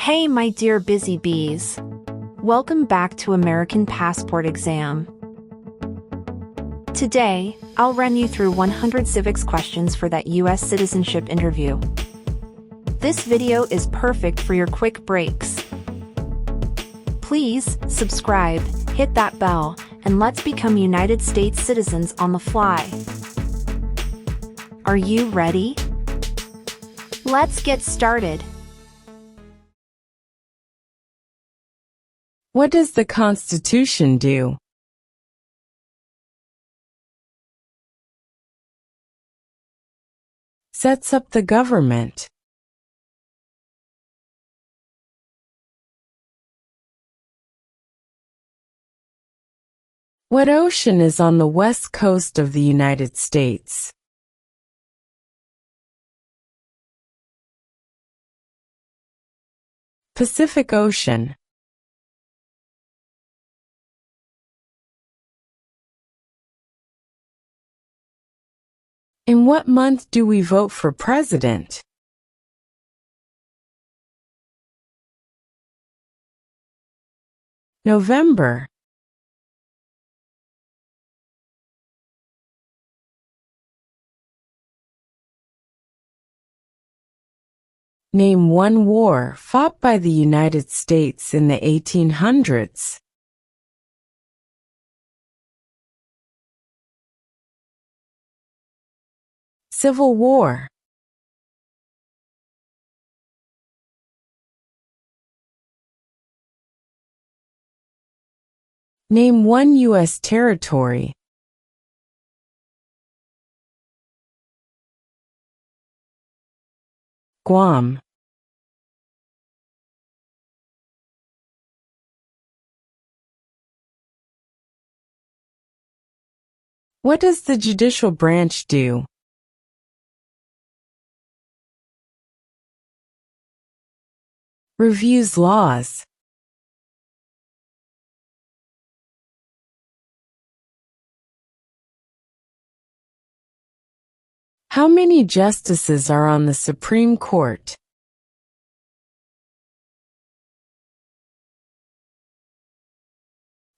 Hey, my dear busy bees. Welcome back to American Passport Exam. Today, I'll run you through 100 civics questions for that U.S. citizenship interview. This video is perfect for your quick breaks. Please, subscribe, hit that bell, and let's become United States citizens on the fly. Are you ready? Let's get started. What does the Constitution do? Sets up the government. What ocean is on the west coast of the United States? Pacific Ocean. In what month do we vote for president? November. Name one war fought by the United States in the 1800s. Civil War. Name one U.S. territory. Guam. What does the judicial branch do? Reviews laws. How many justices are on the Supreme Court?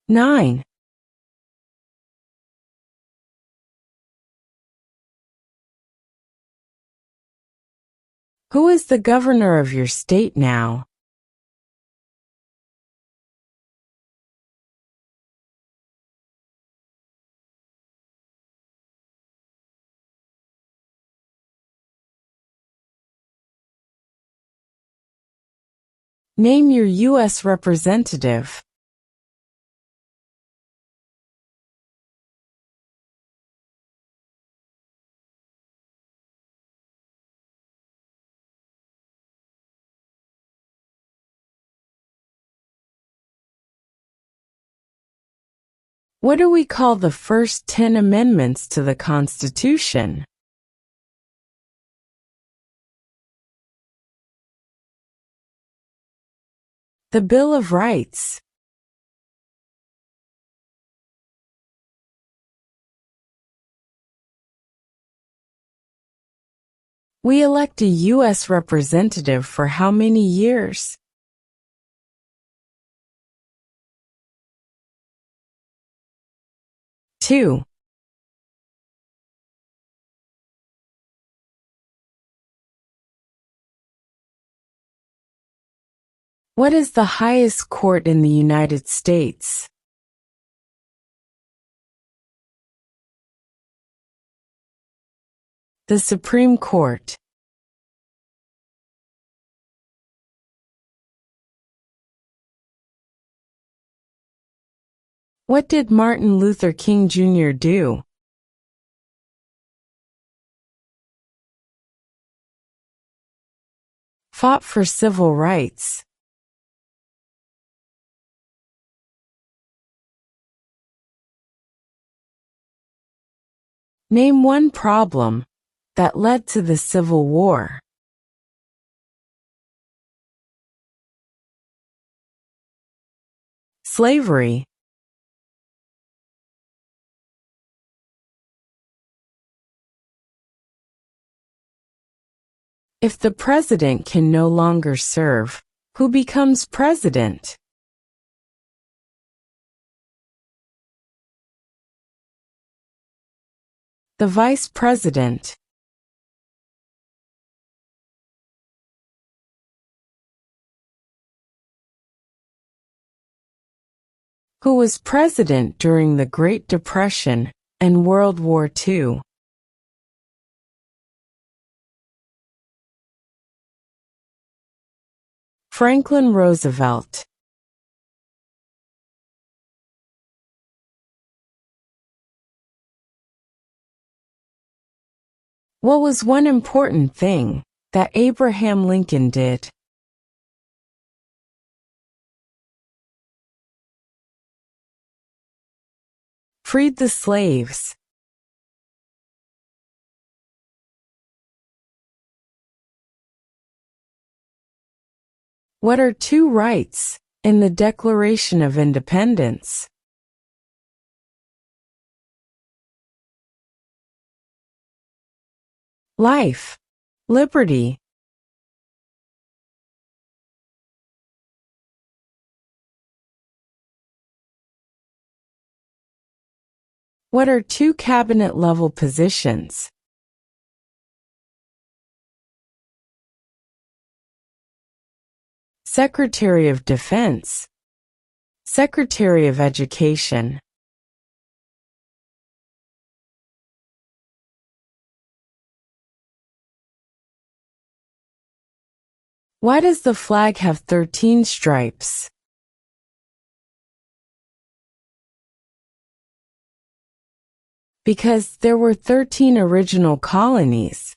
Nine. Who is the governor of your state now? Name your U.S. representative. What do we call the first 10 amendments to the Constitution? The Bill of Rights. We elect a U.S. representative for how many years? 2. What is the highest court in the United States? The Supreme Court. What did Martin Luther King Jr. do? Fought for civil rights. Name one problem that led to the Civil War. Slavery. If the president can no longer serve, Who becomes president? The vice president. Who was president during the Great Depression and World War II? Franklin Roosevelt. What was one important thing that Abraham Lincoln did? Freed the slaves. What are two rights in the Declaration of Independence? Life, liberty. What are two cabinet-level positions? Secretary of Defense, Secretary of Education. Why does the flag have 13 stripes? Because there were 13 original colonies.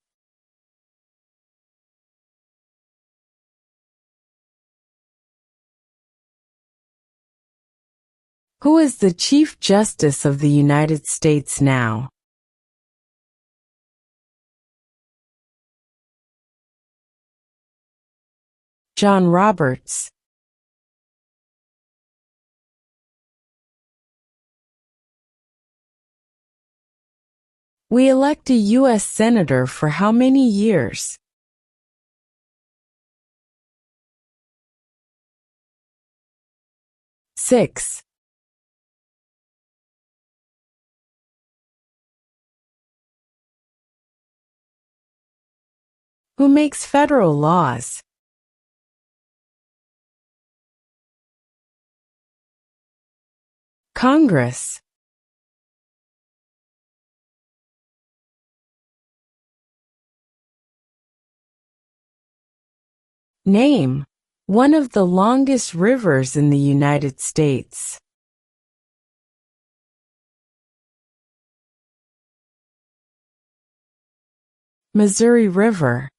Who is the Chief Justice of the United States now? John Roberts. We elect a U.S. Senator for how many years? 6. Who makes federal laws? Congress. Name one of the longest rivers in the United States. Missouri River.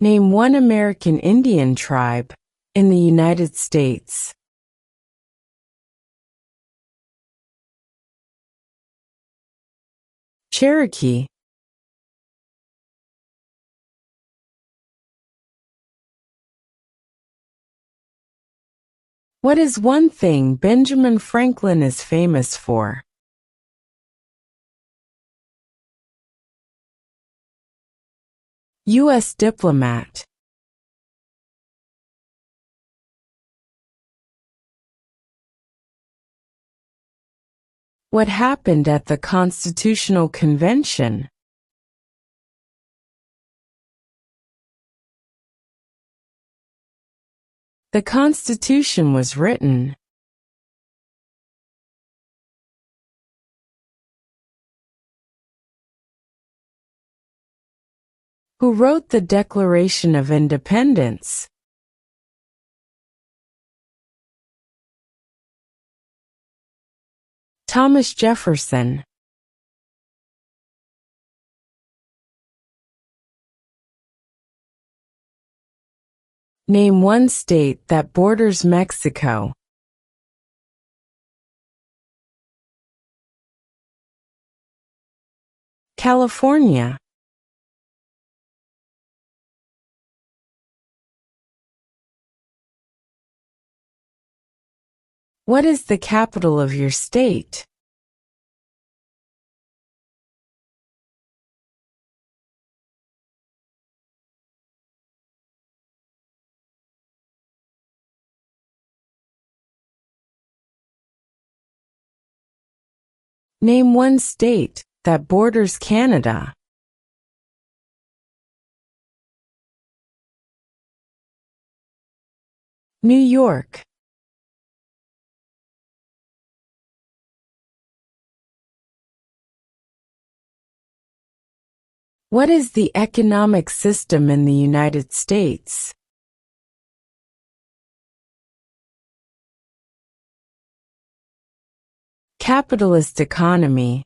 Name one American Indian tribe in the United States. Cherokee. What is one thing Benjamin Franklin is famous for? U.S. diplomat. What happened at the Constitutional Convention? The Constitution was written. Who wrote the Declaration of Independence? Thomas Jefferson. Name one state that borders Mexico. California. What is the capital of your state? Name one state that borders Canada. New York. What is the economic system in the United States? Capitalist economy.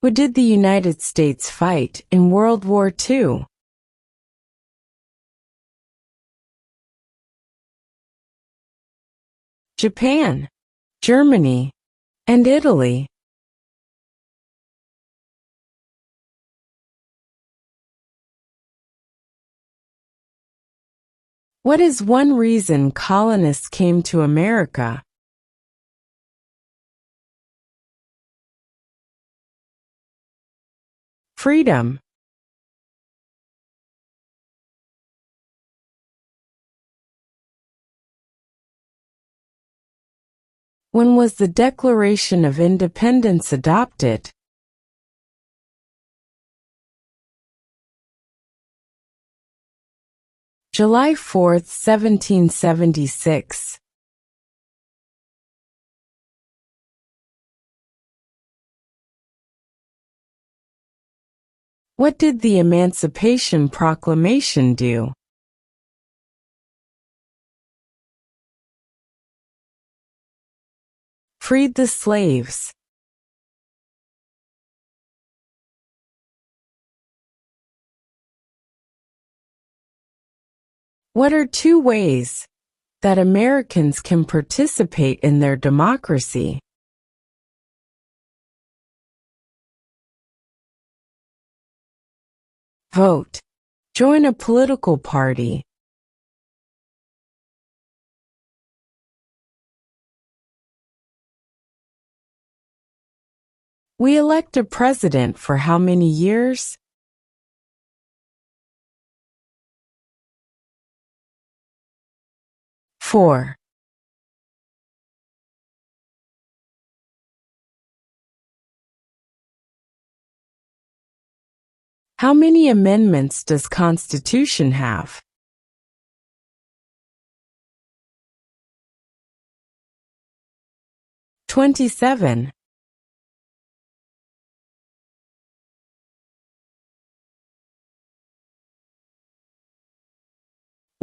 Who did the United States fight in World War II? Japan, Germany, and Italy. What is one reason colonists came to America? Freedom. When was the Declaration of Independence adopted? July 4, 1776. What did the Emancipation Proclamation do? Freed the slaves. What are two ways that Americans can participate in their democracy? Vote. Join a political party. We elect a president for how many years? 4. How many amendments does Constitution have? 27.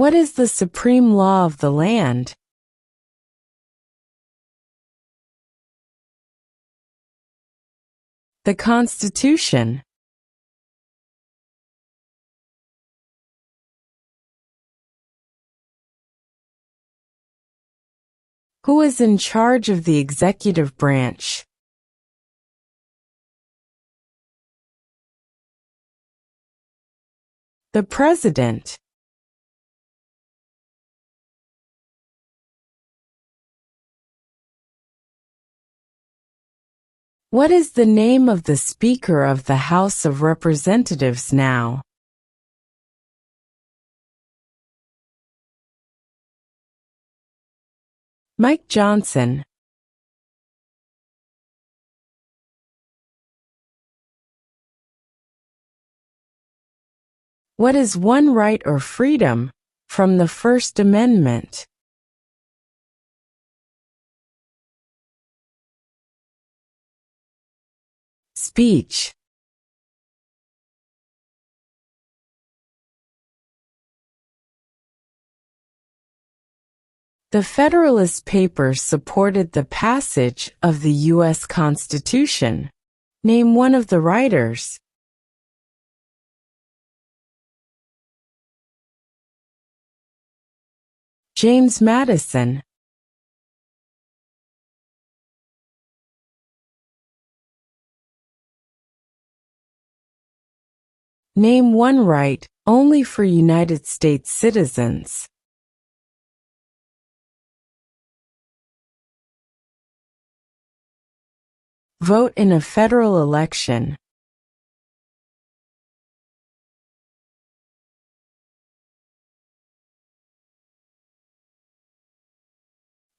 What is the supreme law of the land? The Constitution. Who is in charge of the executive branch? The President. What is the name of the Speaker of the House of Representatives now? Mike Johnson. What is one right or freedom from the First Amendment? Speech. The Federalist Papers supported the passage of the U.S. Constitution. Name one of the writers. James Madison. Name one right only for United States citizens. Vote in a federal election.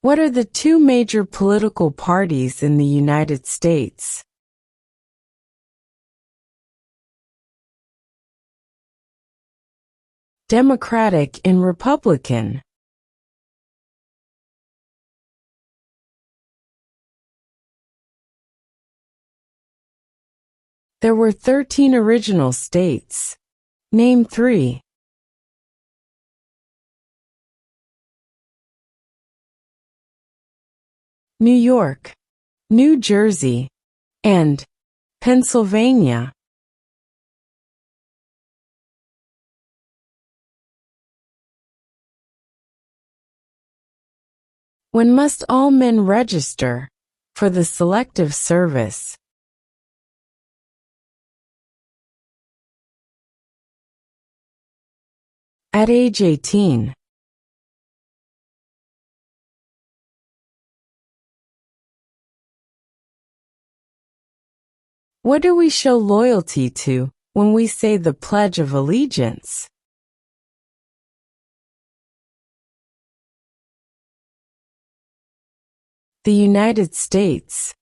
What are the two major political parties in the United States? Democratic and Republican. There were 13 original states. Name 3. New York, New Jersey, and Pennsylvania. When must all men register for the Selective Service? At age 18. What do we show loyalty to when we say the Pledge of Allegiance? The United States.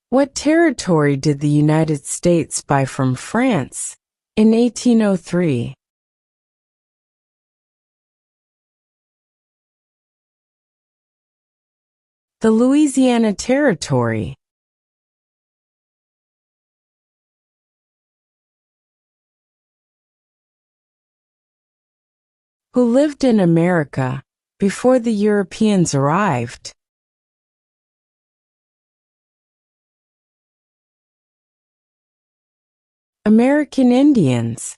What territory did the United States buy from France in 1803? The Louisiana Territory. Who lived in America before the Europeans arrived? American Indians.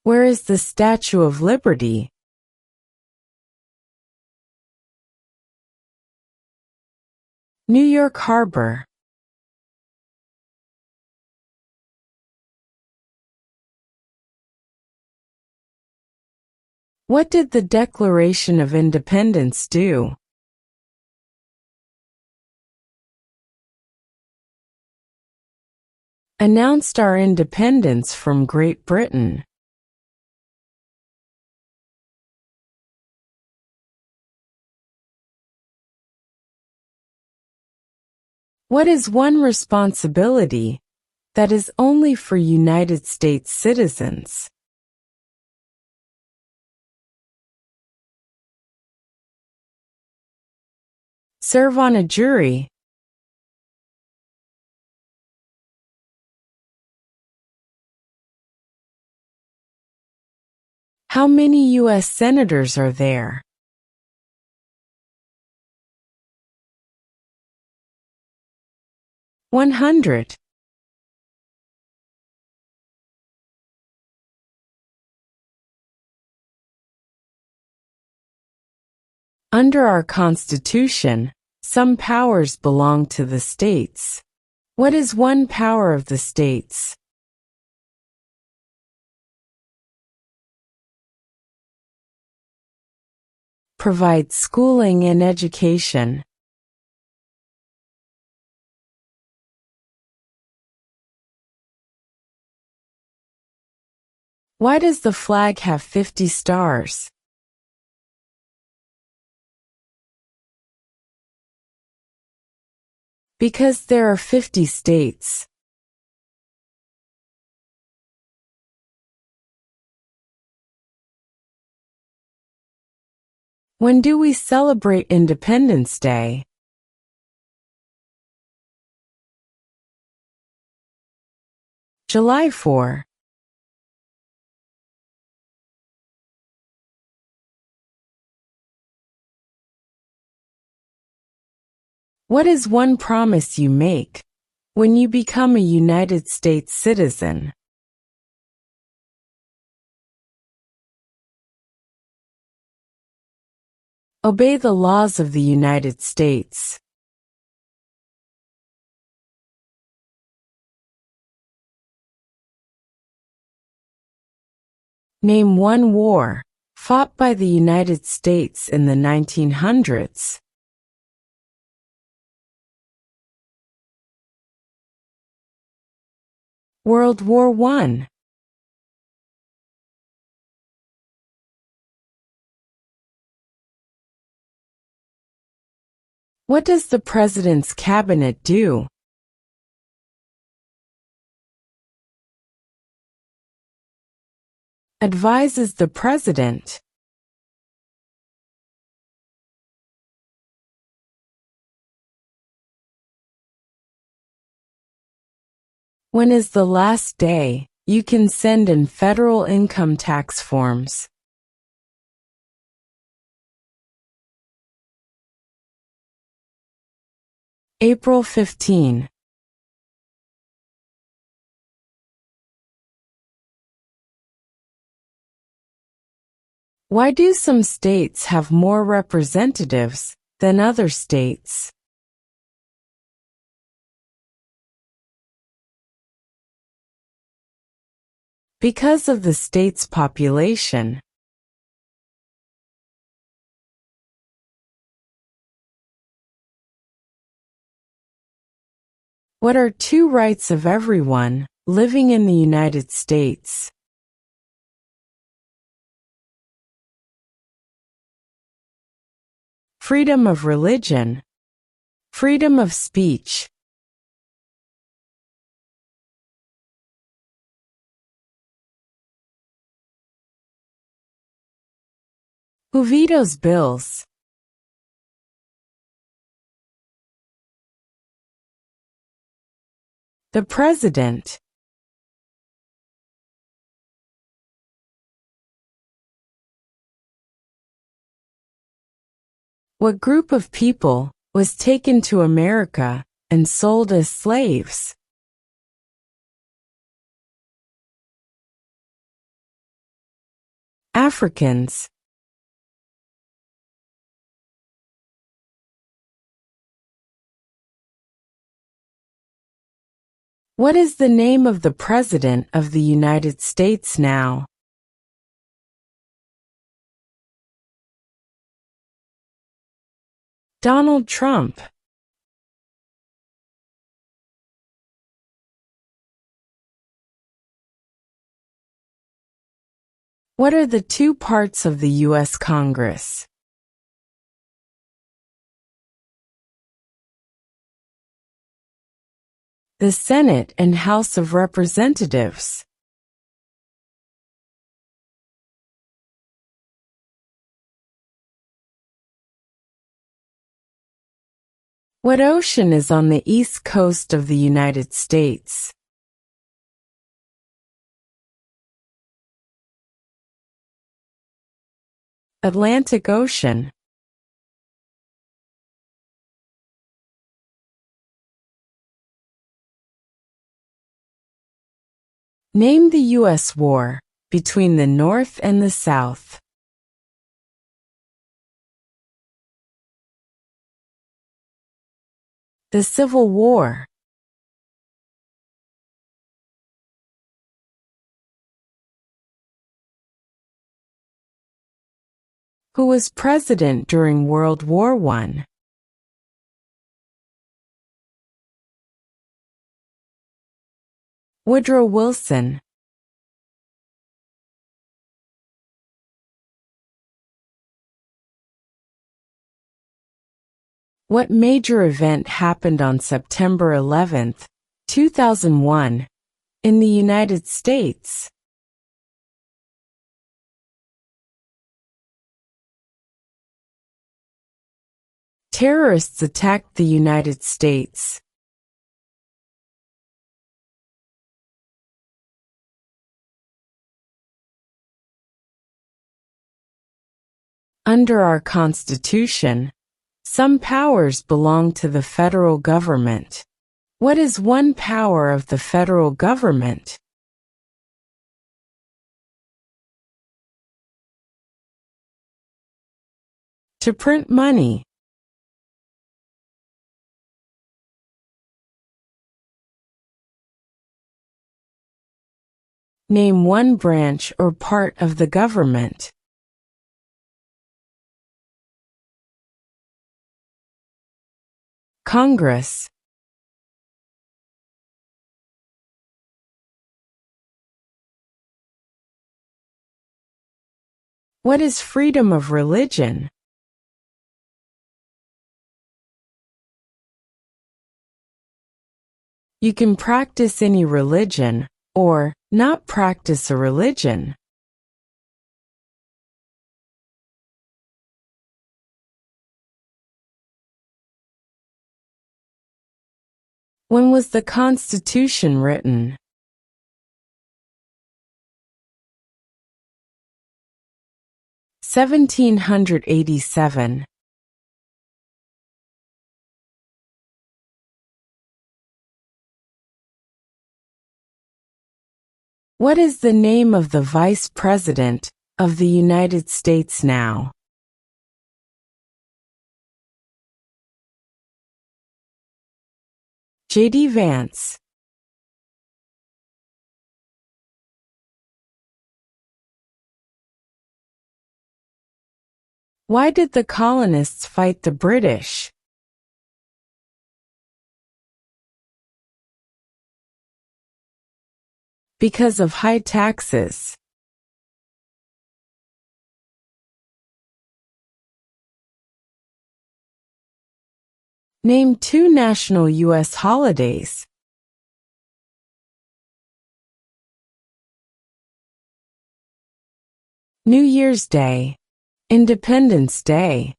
Where is the Statue of Liberty? New York Harbor. What did the Declaration of Independence do? Announced our independence from Great Britain. What is one responsibility that is only for United States citizens? Serve on a jury. How many U.S. senators are there? $100. Under our Constitution, some powers belong to the states. What is one power of the states? Provide schooling and education. Why does the flag have 50 stars? Because there are 50 states. When do we celebrate Independence Day? July 4. What is one promise you make when you become a United States citizen? Obey the laws of the United States. Name one war fought by the United States in the 1900s. World War I. What does the President's Cabinet do? Advises the President. When is the last day you can send in federal income tax forms? April 15. Why do some states have more representatives than other states? Because of the state's population. What are two rights of everyone living in the United States? Freedom of religion. Freedom of speech. Who vetoes bills? The President. What group of people was taken to America and sold as slaves? Africans. What is the name of the President of the United States now? Donald Trump. What are the two parts of the U.S. Congress? The Senate and House of Representatives. What ocean is on the east coast of the United States? Atlantic Ocean. Name the U.S. war between the North and the South. The Civil War. Who was president during World War I? Woodrow Wilson. What major event happened on September 11, 2001, in the United States? Terrorists attacked the United States. Under our Constitution, some powers belong to the federal government. What is one power of the federal government? To print money. Name one branch or part of the government. Congress. What is freedom of religion? You can practice any religion, or not practice a religion. When was the Constitution written? 1787. What is the name of the Vice President of the United States now? J.D. Vance. Why did the colonists fight the British? Because of high taxes. Name 2 national U.S. holidays. New Year's Day. Independence Day.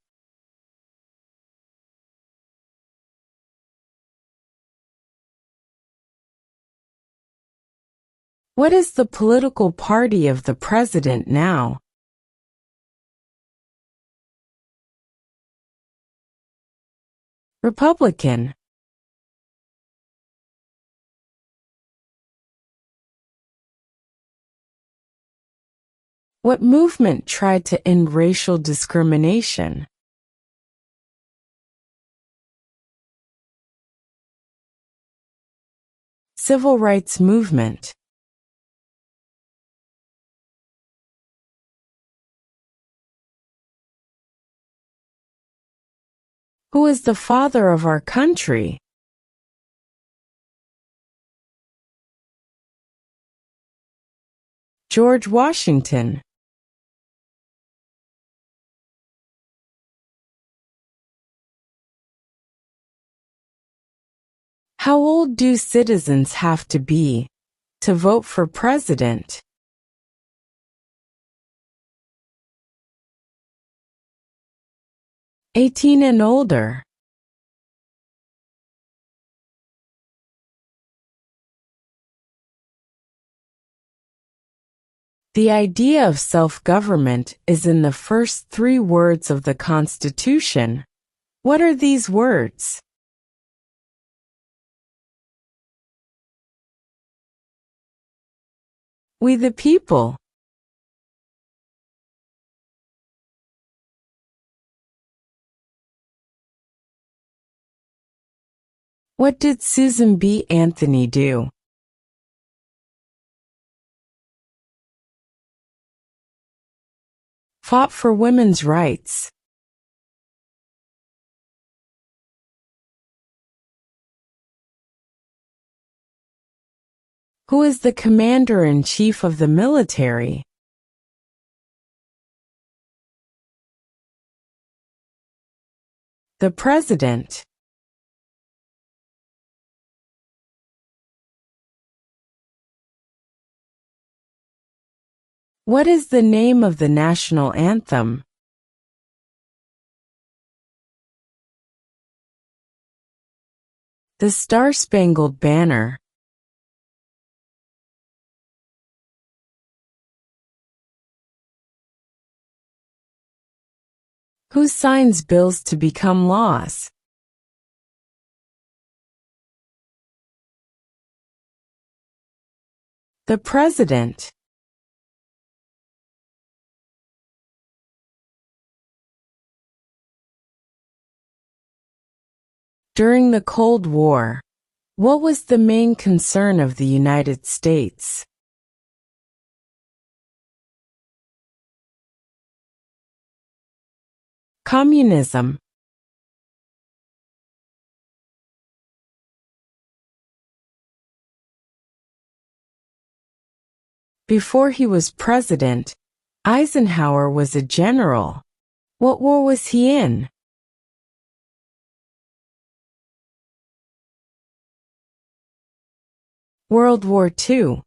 What is the political party of the president now? Republican. What movement tried to end racial discrimination? Civil rights movement. Who is the father of our country? George Washington. How old do citizens have to be to vote for president? 18 and older. The idea of self-government is in the first 3 words of the Constitution. What are these words? We the people. What did Susan B. Anthony do? Fought for women's rights. Who is the commander-in-chief of the military? The president. What is the name of the national anthem? The Star-Spangled Banner. Who signs bills to become laws? The president. During the Cold War, what was the main concern of the United States? Communism. Before he was president, Eisenhower was a general. What war was he in? World War II.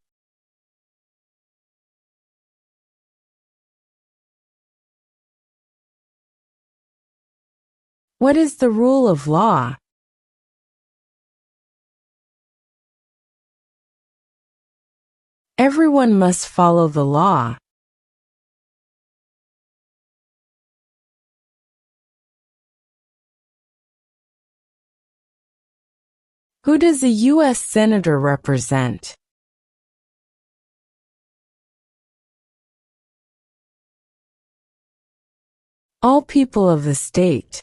What is the rule of law? Everyone must follow the law. Who does a U.S. Senator represent? All people of the state.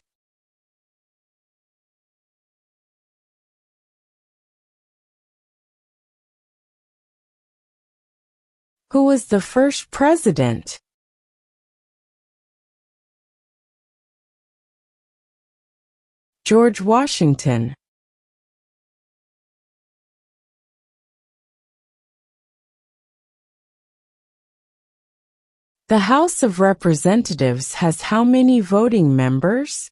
Who was the first president? George Washington. The House of Representatives has how many voting members?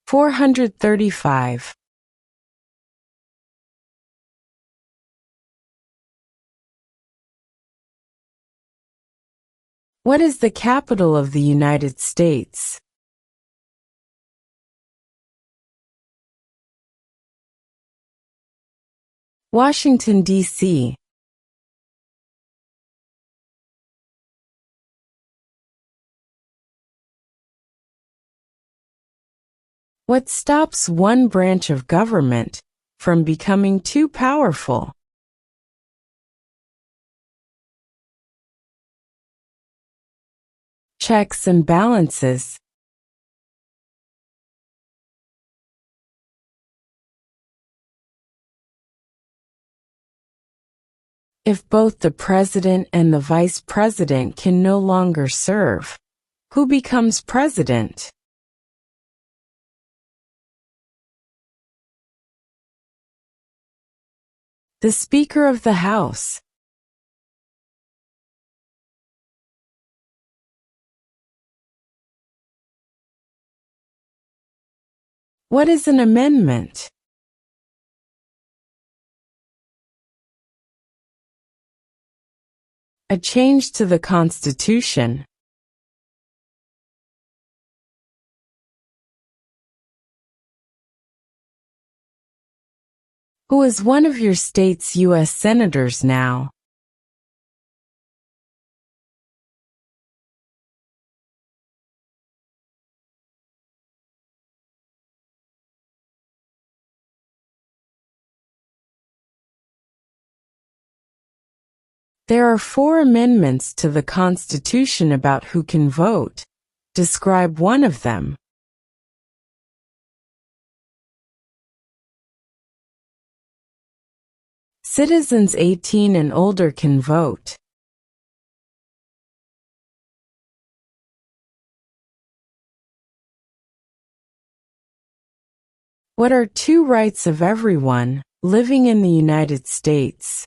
$435. What is the capital of the United States? Washington, D.C. What stops one branch of government from becoming too powerful? Checks and balances. If both the president and the vice president can no longer serve, who becomes president? The Speaker of the House. What is an amendment? A change to the Constitution. Who is one of your state's U.S. senators now? There are 4 amendments to the Constitution about who can vote. Describe one of them. Citizens 18 and older can vote. What are 2 rights of everyone living in the United States?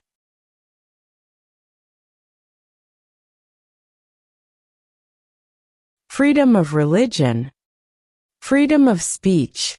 Freedom of religion, freedom of speech.